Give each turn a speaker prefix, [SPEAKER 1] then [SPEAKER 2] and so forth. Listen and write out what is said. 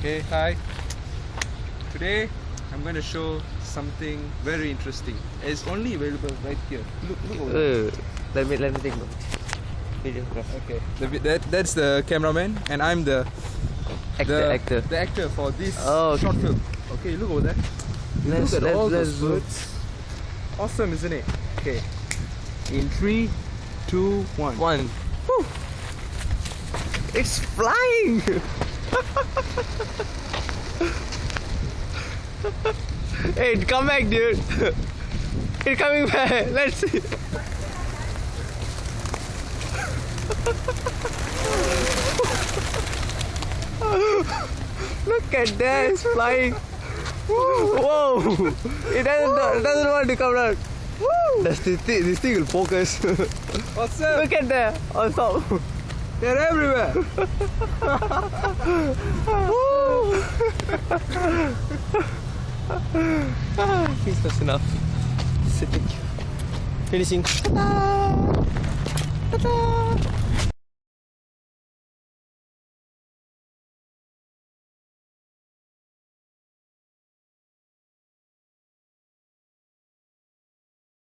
[SPEAKER 1] Okay, hi. Today I'm going to show something very interesting. It's only available right here. Look over there.
[SPEAKER 2] Let me think about it. Videographer.
[SPEAKER 1] Okay, that's the cameraman, and I'm the
[SPEAKER 2] Actor.
[SPEAKER 1] the actor for this
[SPEAKER 2] Oh, okay.
[SPEAKER 1] short film. Okay, look over there. Look at all those birds. Awesome, isn't it? Okay. In 3, 2, 1.
[SPEAKER 2] One. Woo. It's flying. Hey, come back, dude. It's coming back. Let's see. Look at that, it's flying. Whoa! It doesn't want to come down. This thing will focus.
[SPEAKER 1] What's up?
[SPEAKER 2] Look at that on top.
[SPEAKER 1] They're everywhere.
[SPEAKER 2] I think that's enough. Sitting. Finishing. Ta-da! Ta-da!